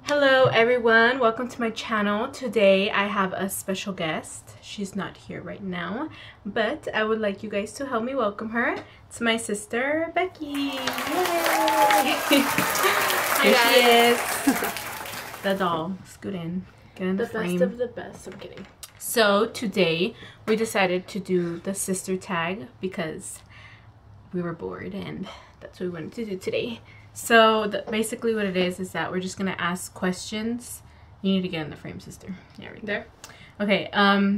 Hello everyone, welcome to my channel. Today I have a special guest. She's not here right now, but I would like you guys to help me welcome her. It's my sister, Becky. Yay! Here she is. The doll. Scoot in. Get in the frame. Best of the best. I'm kidding. So today we decided to do the sister tag because we were bored and that's what we wanted to do today. So basically what it is that we're just gonna ask questions. You need to get in the frame, sister. Yeah, right there. Okay,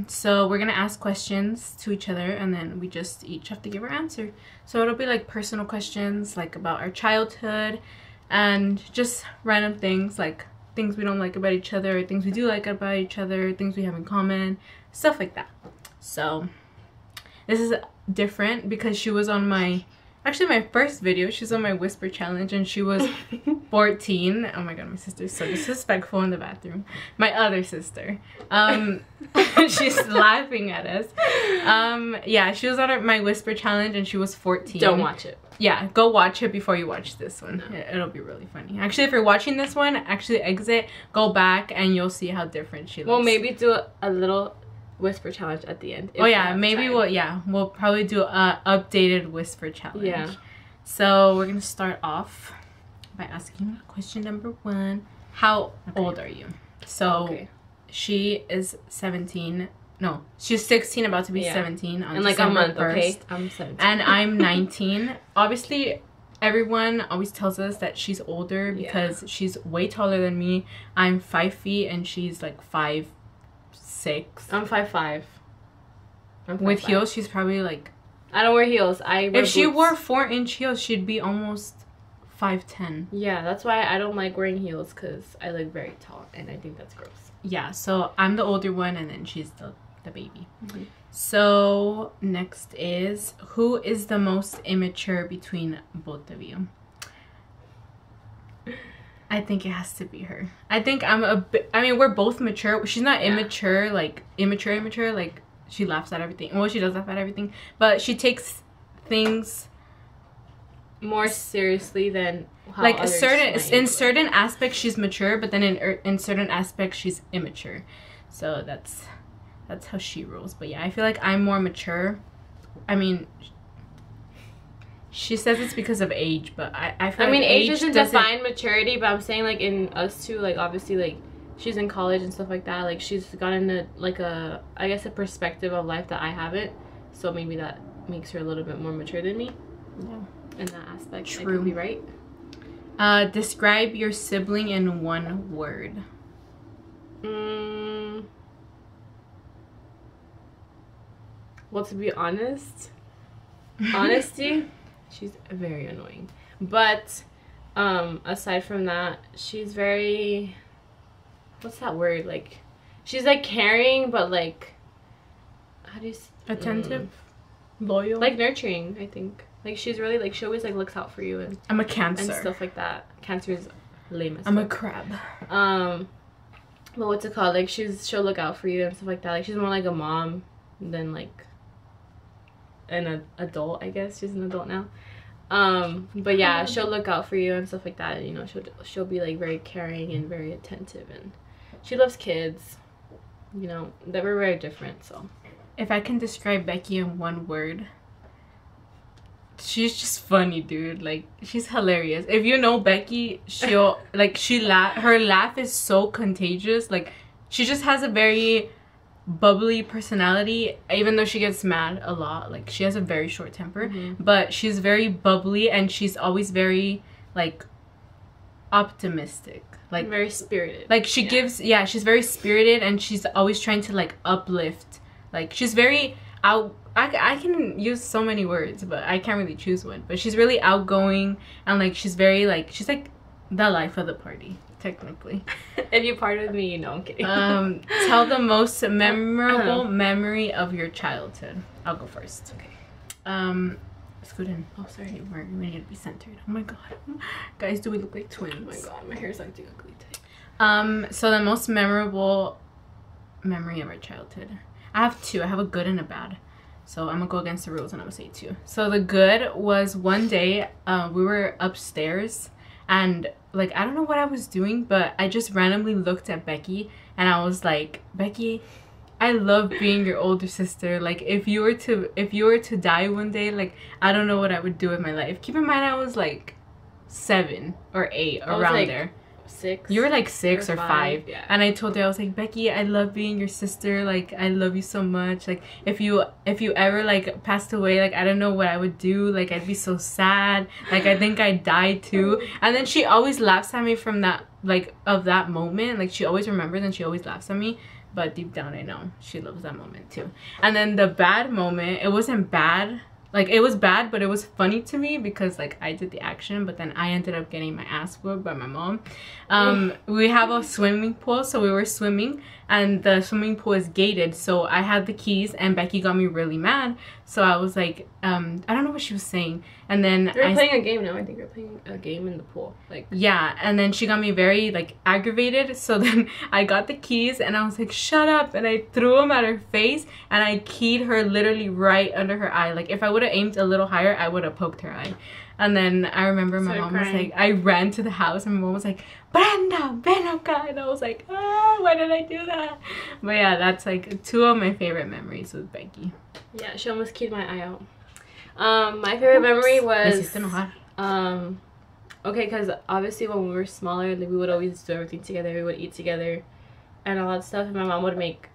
so we're gonna ask questions to each other and then we just each have to give our answer. So it'll be like personal questions, like about our childhood and just random things, like things we don't like about each other, things we do like about each other, things we have in common, stuff like that. So this is different because she was on my first video. She's on my whisper challenge and she was 14. Oh my god, my sister's so disrespectful in the bathroom. My other sister. She's laughing at us. Yeah, she was on my whisper challenge and she was 14. Don't watch it. Yeah, go watch it before you watch this one. No. It'll be really funny. Actually, if you're watching this one, actually exit, go back, and you'll see how different she looks. Well, maybe do a little whisper challenge at the end. Oh yeah, maybe we'll probably do a updated whisper challenge. Yeah. So we're gonna start off by asking question number 1. How old are you? So she is 17. No, she's 16, about to be 17 on like December a month. 1st. Okay, I'm 17. And I'm 19. Obviously, everyone always tells us that she's older because she's way taller than me. I'm 5 feet and she's like 5'6". I'm 5'5". With heels, she's probably like... I don't wear heels. I wear If she wore 4-inch heels, she'd be almost 5'10". Yeah, that's why I don't like wearing heels because I look very tall and I think that's gross. Yeah, so I'm the older one and then she's the baby. So next is, who is the most immature between both of you? I think it has to be her. I think I'm a bit, I mean, we're both mature. She's not immature, like immature, like she laughs at everything. Well, she does laugh at everything, but she takes things more seriously than how like others in certain aspects she's mature, but then in certain aspects she's immature. So that's how she rolls. But yeah, I feel like I'm more mature. I mean, she says it's because of age, but I feel like age doesn't define maturity, but I'm saying like in us two, like obviously like she's in college and stuff like that, like she's gotten a like a I guess a perspective of life that I haven't, so maybe that makes her a little bit more mature than me. Yeah, in that aspect. True. I could be right. Describe your sibling in 1 word. Well, to be honest, honesty, she's very annoying. But aside from that, she's very, what's that word? Like, she's like caring, but like, how do you say? Attentive, loyal, like nurturing. I think like she's really like, she always like looks out for you and I'm a Cancer and stuff like that. Cancer is lame as I'm a crab. But what's it called? Like she'll look out for you and stuff like that. Like she's more like a mom than like an adult, I guess. She's an adult now. But yeah, she'll look out for you and stuff like that. You know, she'll be like very caring and very attentive, and she loves kids. You know, that we're very different. So if I can describe Becky in 1 word, she's just funny, dude. Like, she's hilarious. If you know Becky, she'll like her laugh is so contagious. Like, she just has a very bubbly personality, even though she gets mad a lot. Like, she has a very short temper, but she's very bubbly and she's always very like optimistic, like very spirited. Like she gives she's very spirited and she's always trying to like uplift. Like, she's very I can use so many words, but I can't really choose one. But she's really outgoing and like she's very like, she's like the life of the party, technically. If you part with me, you know I'm kidding. Tell the most memorable memory of your childhood. I'll go first. Okay. Scoot in. Oh, sorry. We need to be centered. Oh my god. Guys, do we look like twins? Oh my god, my hair's acting ugly today. So the most memorable memory of our childhood. I have 2. I have a good and a bad. So I'm gonna go against the rules and I'm gonna say 2. So the good was one day we were upstairs and like I don't know what I was doing, but I just randomly looked at Becky and I was like, Becky, I love being your older sister. Like if you were to die one day, like I don't know what I would do with my life. Keep in mind I was like 7 or 8, around like there. 6. You were like 6 or 5. Yeah. And I told her, I was like, Becky, I love being your sister. Like I love you so much. Like if you ever like passed away, like I don't know what I would do. Like I'd be so sad. Like I think I'd die too. And then she always laughs at me from that, like of that moment. Like she always remembers and she always laughs at me. But deep down I know she loves that moment too. And then the bad moment, it wasn't bad. Like it was bad, but it was funny to me because like I did the action, but then I ended up getting my ass whooped by my mom. We have a swimming pool, so we were swimming and the swimming pool is gated, so I had the keys and Becky got me really mad. So I was like, I don't know what she was saying, and then We're playing a game now. I think we're playing a game in the pool. Like yeah, and then she got me very like aggravated. So then I got the keys and I was like, shut up, and I threw them at her face and I keyed her literally right under her eye. Like if I would have aimed a little higher, I would have poked her eye. And then I remember my mom was like, I ran to the house and my mom was like, Brenda, ven acá. And I was like, ah, why did I do that? But yeah, that's like 2 of my favorite memories with Becky. Yeah, she almost keyed my eye out. My favorite memory was okay, because obviously when we were smaller, like, we would always do everything together. We would eat together and all that stuff. And my mom would make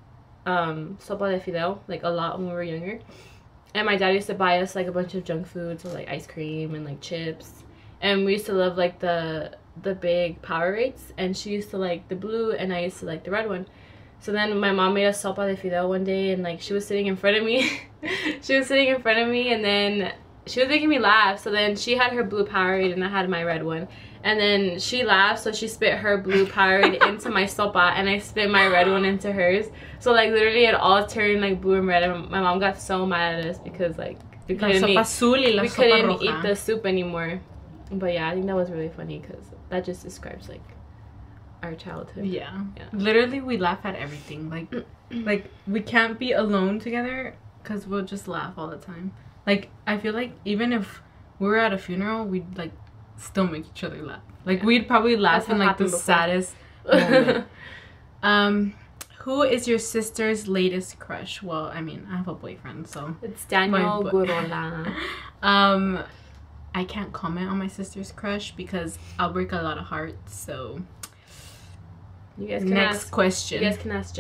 sopa de fideo like a lot when we were younger. And my dad used to buy us like a bunch of junk food, so like ice cream and like chips. And we used to love like the big Powerades, and she used to like the blue and I used to like the red one. So then my mom made us sopa de fideo one day, and like she was sitting in front of me. She was sitting in front of me, and then she was making me laugh. So then she had her blue Powerade and I had my red one. And then she laughed, so she spit her blue Powerade into my sopa, and I spit my red one into hers. So like literally it all turned like blue and red, and my mom got so mad at us because like we couldn't eat the soup anymore. But yeah, I think that was really funny because that just describes like our childhood. Yeah. Literally we laugh at everything. Like we can't be alone together because we'll just laugh all the time. Like I feel like even if we were at a funeral, we'd like still make each other laugh. Like we'd probably laugh in like the saddest moment. Who is your sister's latest crush? Well, I mean, I have a boyfriend, so it's Daniel Gurola. I can't comment on my sister's crush because I'll break a lot of hearts. So you guys can next question. You guys can ask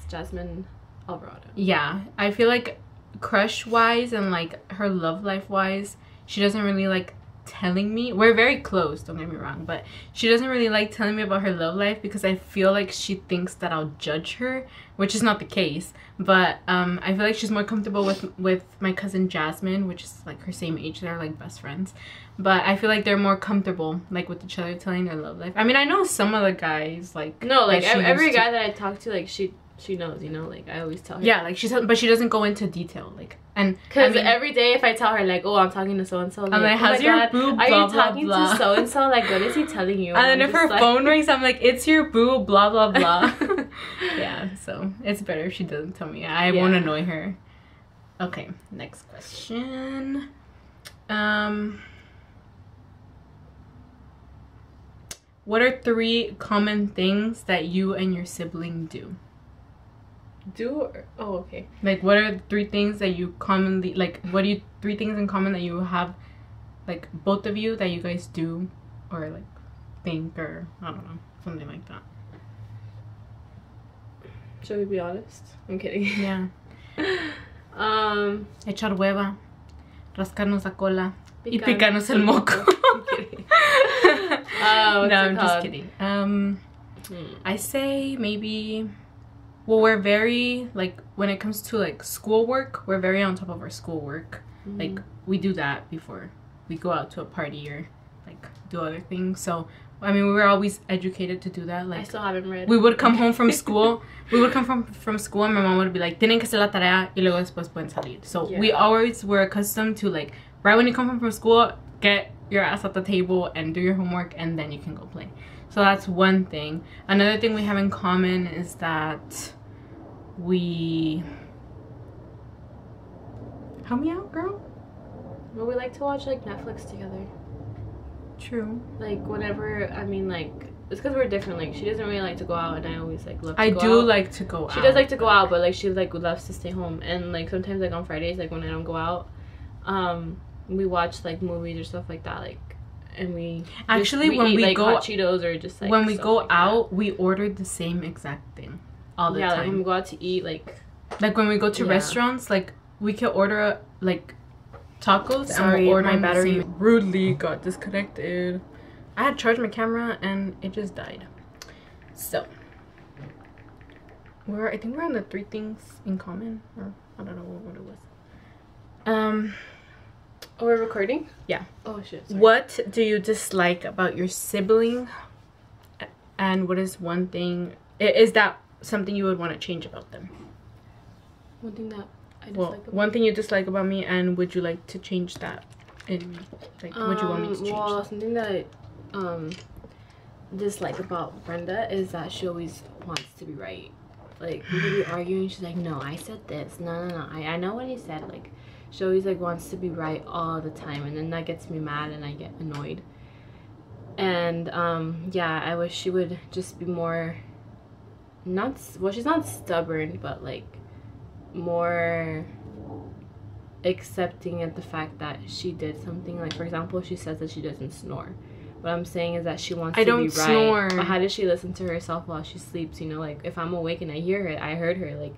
Jasmine Alvarado. Yeah, I feel like crush wise and like her love life wise, she doesn't really like telling me. We're very close, don't get me wrong, but she doesn't really like telling me about her love life because I feel like she thinks that I'll judge her, which is not the case. But I feel like she's more comfortable with my cousin Jasmine, which is like her same age. They're like best friends, but I feel like they're more comfortable like with each other telling their love life. I mean, I know some of the guys like every guy that I talk to, like she knows, you know, like I always tell her. Yeah, like but she doesn't go into detail, like, and because every day if I tell her like, oh, I'm talking to so and so, I'm like, how's your boo? Are you talking to so and so? Like, what is he telling you? And then if her phone rings, I'm like, it's your boo, blah blah blah. Yeah, so it's better if she doesn't tell me. I won't annoy her. Okay, next question. What are 3 common things that you and your sibling do? Okay. Like, what are 3 things that you commonly, like, what do you 3 things in common that you have, like, both of you that you guys do or like think, or I don't know, something like that? Should we be honest? I'm kidding. Yeah. Echar hueva, rascarnos la cola, y picarnos el moco. I'm kidding. No, I'm just kidding. I say maybe, well, we're very, like, when it comes to like schoolwork, we're very on top of our schoolwork. Like, we do that before we go out to a party or like do other things. So I mean, we were always educated to do that. Like, I still haven't read. We would come home from school. We would come from school, and my mom would be like, "Tienen que hacer la tarea y luego después pueden salir." So we always were accustomed to, like, right when you come home from school, get your ass at the table and do your homework, and then you can go play. So that's one thing. Another thing we have in common is that we... Help me out, girl. Well, we like to watch like Netflix together. True. Like whenever, I mean, like it's because we're different. Like she doesn't really like to go out, and I always like love to I go do out. like to go out. She does like to go out, but like she like loves to stay home. And like sometimes like on Fridays, like when I don't go out, we watch like movies or stuff like that. Like, and we actually we when eat, we like, go hot Cheetos or just like when we go like out, we order the same exact thing all the like time. when we go out to eat, like when we go to restaurants, like we can order like tacos. Sorry, and we'll order my battery rudely got disconnected. I had charged my camera and it just died. So I think we're on the 3 things in common, or I don't know what it was. Oh, we're recording? Yeah. Oh shit. Sorry. What do you dislike about your sibling? And what is one thing, is that something you would want to change about them? One thing that I dislike about one thing you dislike about me, and would you like to change that in me? Like, would you want me to change well, that? something that I dislike about Brenda is that she always wants to be right. Like we could be arguing, she's like, no, I said this. No, I know what he said. Like she always like wants to be right all the time, and then that gets me mad and I get annoyed. And yeah, I wish she would just be more she's not stubborn, but like more accepting of the fact that she did something. Like for example, she says that she doesn't snore. What I'm saying is that she wants to be right. Snore. But how does she listen to herself while she sleeps? You know, like if I'm awake and I hear it, I heard her. Like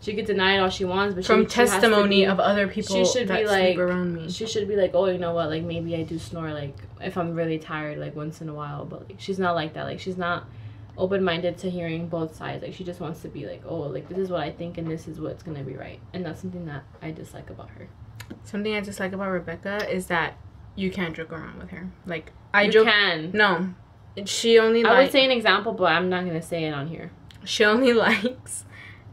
she could deny it all she wants, but from testimony of other people, she should that be like sleep around me. She should be like, oh, you know what? Like maybe I do snore. Like if I'm really tired, like once in a while. But like she's not like that. Like she's not open-minded to hearing both sides. Like she just wants to be like, oh, like this is what I think and this is what's gonna be right. And that's something that I dislike about her. Something I dislike about Rebecca is that you can't joke around with her. Like you can. No, she only. I would say an example, but I'm not gonna say it on here. She only likes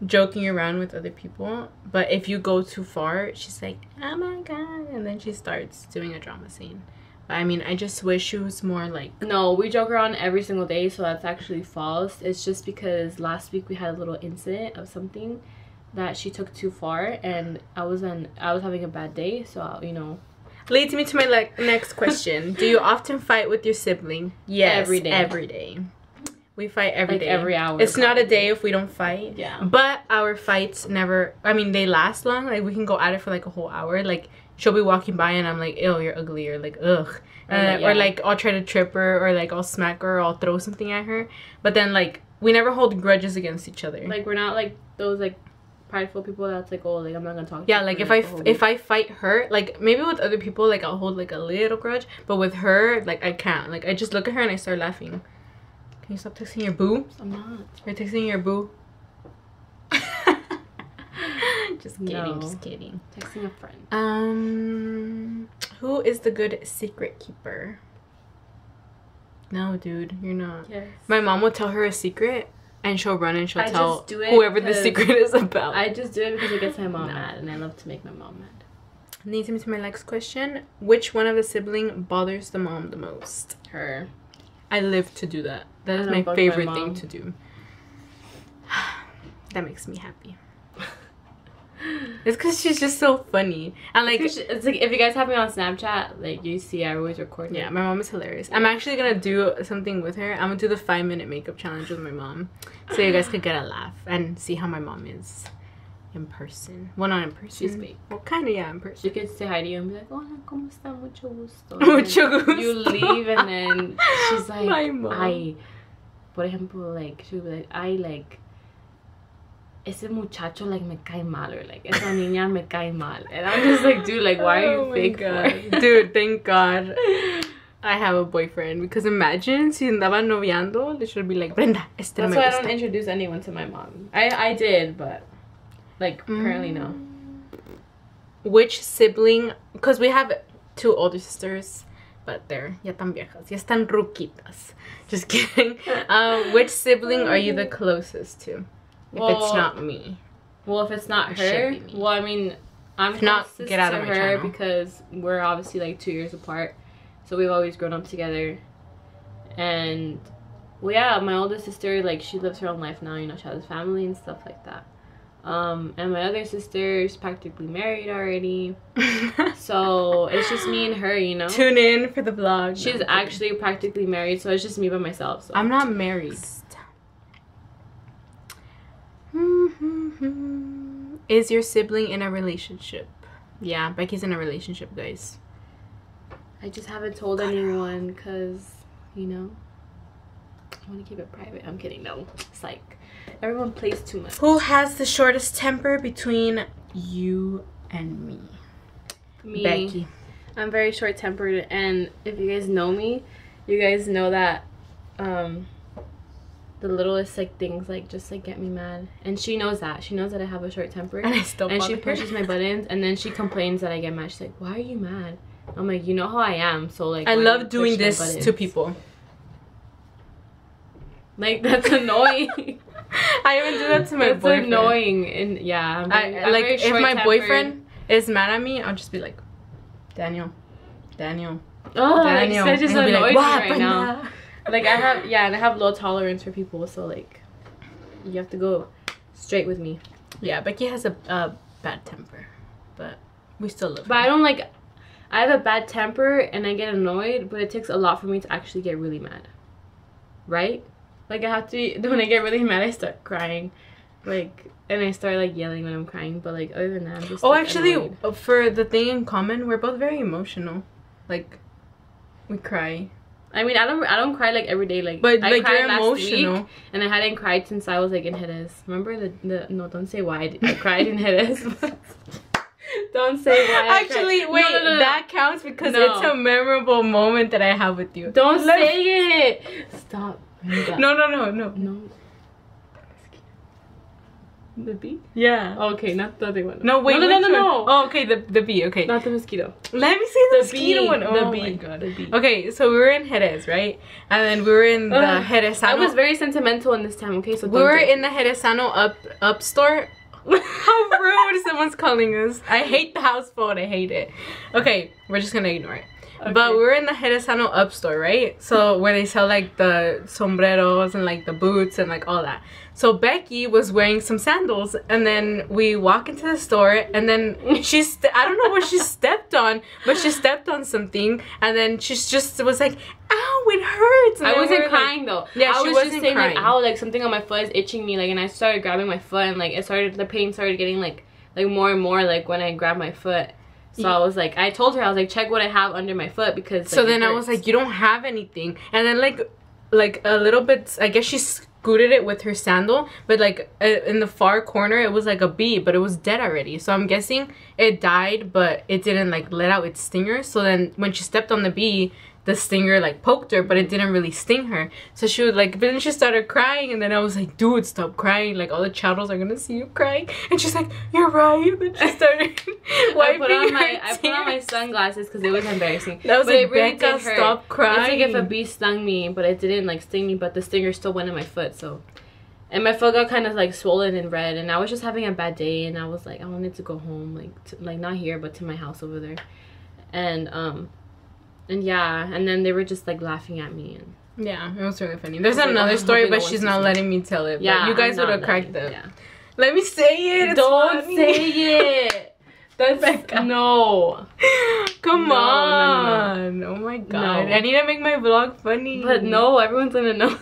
joking around with other people, but if you go too far, she's like, oh my god, and then she starts doing a drama scene. But I mean, I just wish she was more like... No, we joke around every single day, so that's actually false. It's just because last week we had a little incident of something that she took too far, and I was having a bad day, so you know. Leads me to my next question. Do you often fight with your sibling? Yes, every day. Every day. We fight every day. Every hour. It's not a day if we don't fight. Yeah. But our fights never, I mean, they last long. Like, we can go at it for like a whole hour. Like, she'll be walking by and I'm like, ew, you're ugly. Or like, ugh. Or like, I'll try to trip her, or like, I'll smack her, or I'll throw something at her. But then, like, we never hold grudges against each other. Like, we're not like those, like, prideful people that's like, oh, like, I'm not gonna talk to yeah, you. Like, if I fight her, like, maybe with other people, like, I'll hold like a little grudge. But with her, like, I can't. Like, I just look at her and I start laughing. Can you stop texting your boo? I'm not. You're texting your boo? Just kidding, no. Just kidding. Texting a friend. Who is the good secret keeper? No, dude, you're not. Yes. My mom will tell her a secret and she'll run and she'll tell just do it whoever the secret is about. I just do it because it gets my mom mad, and I love to make my mom mad. Leads me to my next question. Which one of the sibling bothers the mom the most? Her. I live to do that. That is my favorite thing to do. That makes me happy. It's because she's just so funny. And like, it's like if you guys have me on Snapchat, like you see I always record. Yeah, my mom is hilarious. I'm actually gonna do something with her. I'm gonna do the 5-minute makeup challenge with my mom, so you guys could get a laugh and see how my mom is in person. Well, not in person. She's fake. Well, kind of, yeah, in person. She could say hi to you and be like, "Hola, ¿cómo está? Mucho gusto." Mucho gusto. You leave and then she's like, my mom. Por ejemplo, like she'll be like, I like. Ese muchacho like me cae mal, or like esa niña me cae mal, and I'm just like, dude, like why are you fake for? Dude, thank God I have a boyfriend, because imagine si andaba noviando, they should be like, Brenda, este That's me why gusta. I don't introduce anyone to my mom. I did, but like currently no. Which sibling? Because we have 2 older sisters, but they're ya tan viejas, ya están ruquitas. Just kidding. Which sibling are you the closest to? If it's not me. Well, if it's not her, well, I mean, I'm closest not, get out to of my her channel. because we're obviously like 2 years apart, so we've always grown up together. And well, yeah, my older sister, like she lives her own life now. You know, she has a family and stuff like that. And my other sister's practically married already. So it's just me and her, you know. Tune in for the vlog. She's actually practically married, so it's just me by myself. So. I'm not married. Is your sibling in a relationship? Yeah, Becky's in a relationship, guys. I just haven't told anyone because, you know, I want to keep it private. I'm kidding. No, it's like everyone plays too much. Who has the shortest temper between you and me? Me. Becky. I'm very short-tempered, and if you guys know me, you guys know that the littlest like things like just like get me mad, and she knows that. She knows that I have a short temper, and I still and she pushes my buttons, and then she complains that I get mad. She's like, "Why are you mad?" I'm like, "You know how I am, so like." I love doing this to people. Like that's annoying. I even do that to my boyfriend. It's annoying, and yeah. I'm like if my boyfriend is mad at me, I'll just be like, Daniel. Oh, Daniel. that just annoys like, me right Brenda? now. Like I have, yeah, and I have low tolerance for people, so like, you have to go straight with me. Yeah, Becky has a bad temper, but we still love her. But I don't like. I have a bad temper and I get annoyed, but it takes a lot for me to actually get really mad. Right? Like I have to. When I get really mad, I start crying, like, and I start like yelling when I'm crying. But like other than that, I'm just. Oh, like, actually, annoyed. for the thing in common, we're both very emotional. Like, we cry. I mean, I don't cry like every day. Like, but I like cried you're last emotional, week, and I hadn't cried since I was like in Jerez. Remember the no, don't say why I cried in Jerez. Don't say why. Actually, wait, no. that counts because it's a memorable moment that I have with you. Don't say it. Stop. No. The bee? Yeah. Okay, not the other one. No, wait. No. Oh, okay, the bee. Okay. Not the mosquito. Let me see the mosquito bee, one. the Oh bee, my god. the bee. Okay, so we were in Jerez, right? And then we were in the Jerezano. I was very sentimental in this time. Okay, so we were in the Jerezano up store. How rude! Someone's calling us. I hate the house phone. I hate it. Okay, we're just gonna ignore it. Okay. But we were in the Jerezano up store, right? So where they sell like the sombreros and like the boots and like all that. So Becky was wearing some sandals, and then we walk into the store, and then I don't know what she stepped on, but she stepped on something, and then she just was like, "Ow, it hurts!" And I wasn't like, crying though. Yeah, I she was wasn't just saying crying. like, "Ow!" Like something on my foot is itching me, like, and I started grabbing my foot, and like the pain started getting like more and more, like when I grabbed my foot. So I was like, I told her, I was like, check what I have under my foot because. Like, so then I was like, you don't have anything, and then like a little bit. I guess she scooted it with her sandal, but like in the far corner, it was like a bee, but it was dead already. So I'm guessing it died, but it didn't like let out its stinger. So then when she stepped on the bee, the stinger like poked her, but it didn't really sting her. So she would like, but then she started crying, and then I was like, dude, stop crying, like all the chavos are gonna see you crying. And she's like, you're right. And then she started wiping I put on my sunglasses because it was embarrassing. That was but like, it really Becca, did hurt. stop crying. It's like if a bee stung me, but it didn't like sting me, but the stinger still went in my foot. So, and my foot got kind of like swollen and red, and I was just having a bad day, and I was like, I wanted to go home, like not here, but to my house over there, and yeah, and then they were just like laughing at me, and yeah, it was really funny. There's another story, but she's not letting me tell it. Yeah, you guys would have cracked up. Yeah. Let me say it. Don't say it. That's Becca. No. Come on. No. Oh my god. I need to make my vlog funny. But no, everyone's gonna know.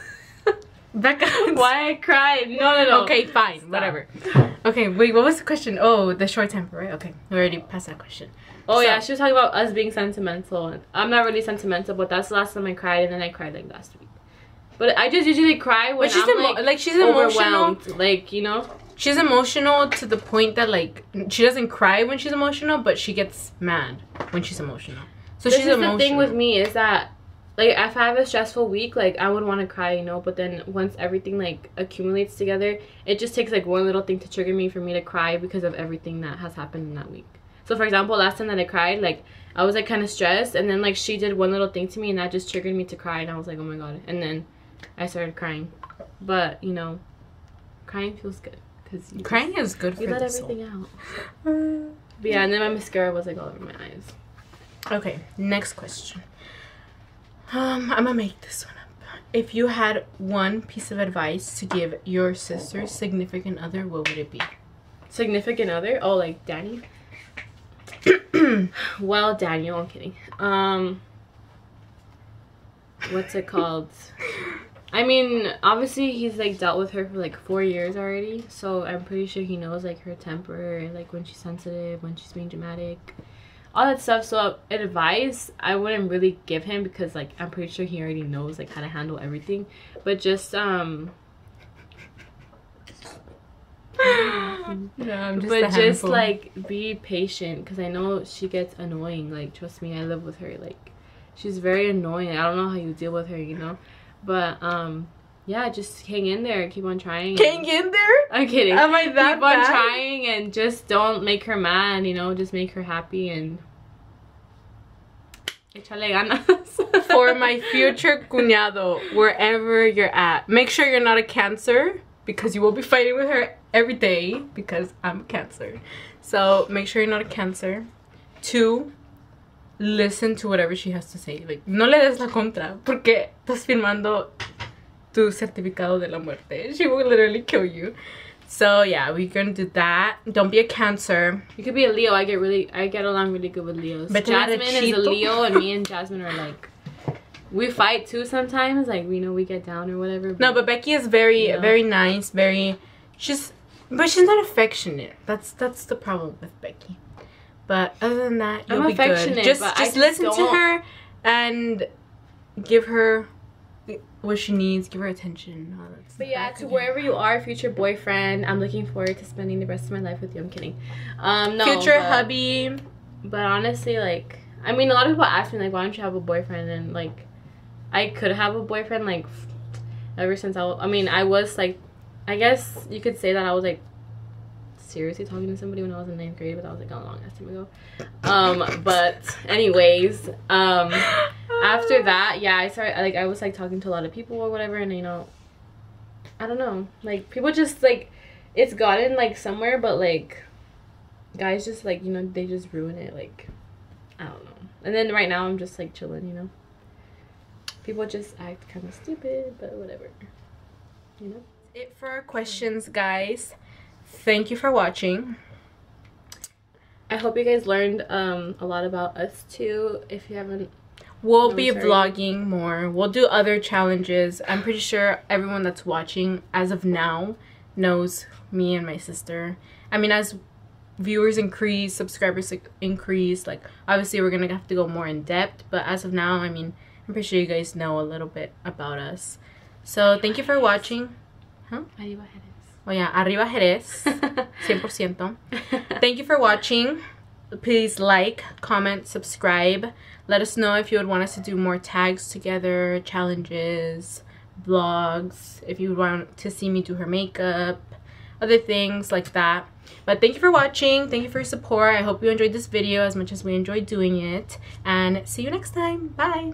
Becca, why I cried. No. Okay, fine. Stop. Whatever. Okay, wait, what was the question? Oh, the short temper, right? Okay, we already passed that question. Oh, so, yeah, she was talking about us being sentimental. I'm not really sentimental, but that's the last time I cried, and then I cried like last week. But I just usually cry when I'm she's emotional. Like, you know? She's emotional to the point that like she doesn't cry when she's emotional, but she gets mad when she's emotional. So she's emotional. The thing with me is that like if I have a stressful week, like I would want to cry, you know, but then once everything like accumulates together, it just takes like one little thing to trigger me for me to cry because of everything that has happened in that week. So for example, last time that I cried, like I was like kind of stressed, and then like she did one little thing to me, and that just triggered me to cry, and I was like, oh my god, and then I started crying. But you know, crying feels good because crying is good for the soul. You let everything out. But yeah, and then my mascara was like all over my eyes. Okay, next question. I'm gonna make this one up. If you had one piece of advice to give your sister's significant other, what would it be? significant other. Oh, like Danny. Well, Daniel, I'm kidding. What's it called? I mean, obviously he's like dealt with her for like 4 years already, so I'm pretty sure he knows like her temper, like when she's sensitive, when she's being dramatic, all that stuff. So advice I wouldn't really give him, because like I'm pretty sure he already knows like how to handle everything. But just no, I'm just like be patient, because I know she gets annoying. Like, trust me, I live with her. Like, she's very annoying. I don't know how you deal with her, you know. But yeah, just hang in there, keep on trying. Hang in there? I'm kidding. Am I that Keep on bad? trying, and just don't make her mad, you know. Just make her happy and échale ganas. For my future cuñado, wherever you're at, make sure you're not a Cancer, because you will be fighting with her every day, because I'm a Cancer. So make sure you're not a Cancer. 2, listen to whatever she has to say. Like, no le des la contra, porque estás firmando tu certificado de la muerte. She will literally kill you. So yeah, we're gonna do that. Don't be a Cancer. You could be a Leo. I get along really good with Leos. But Jasmine is a Leo, and me and Jasmine are like, we fight too sometimes. Like, we know we get down or whatever. No, but Becky is very, very nice. But she's not affectionate. That's the problem with Becky. But other than that, you'll be good. Just listen to her and give her what she needs. Give her attention. But yeah, to wherever you are, future boyfriend, I'm looking forward to spending the rest of my life with you. I'm kidding. No, future hubby. But honestly, like, I mean, a lot of people ask me like, why don't you have a boyfriend? And like, I could have a boyfriend like ever since I was like, I guess you could say that I was like seriously talking to somebody when I was in 9th grade, but that was like a long ass time ago. But anyways, after that, yeah, I was like talking to a lot of people or whatever, and you know, I don't know, like, people just like, it's gotten like somewhere, but like guys just like, you know, they just ruin it. Like, I don't know. And then right now I'm just like chilling, you know. People just act kind of stupid, but whatever, you know. That's it for our questions, guys. Thank you for watching. I hope you guys learned a lot about us too. If you haven't, we'll be vlogging more. We'll do other challenges. I'm pretty sure everyone that's watching as of now knows me and my sister. I mean, as viewers increase, subscribers increase, like, obviously we're gonna have to go more in depth, but as of now, I mean, I'm pretty sure you guys know a little bit about us. So thank you for watching. Huh? Arriba Jerez. Oh yeah, arriba Jerez, 100%. Thank you for watching. Please like, comment, subscribe. Let us know if you would want us to do more tags together, challenges, vlogs, if you would want to see me do her makeup, other things like that. But thank you for watching. Thank you for your support. I hope you enjoyed this video as much as we enjoyed doing it. And see you next time. Bye.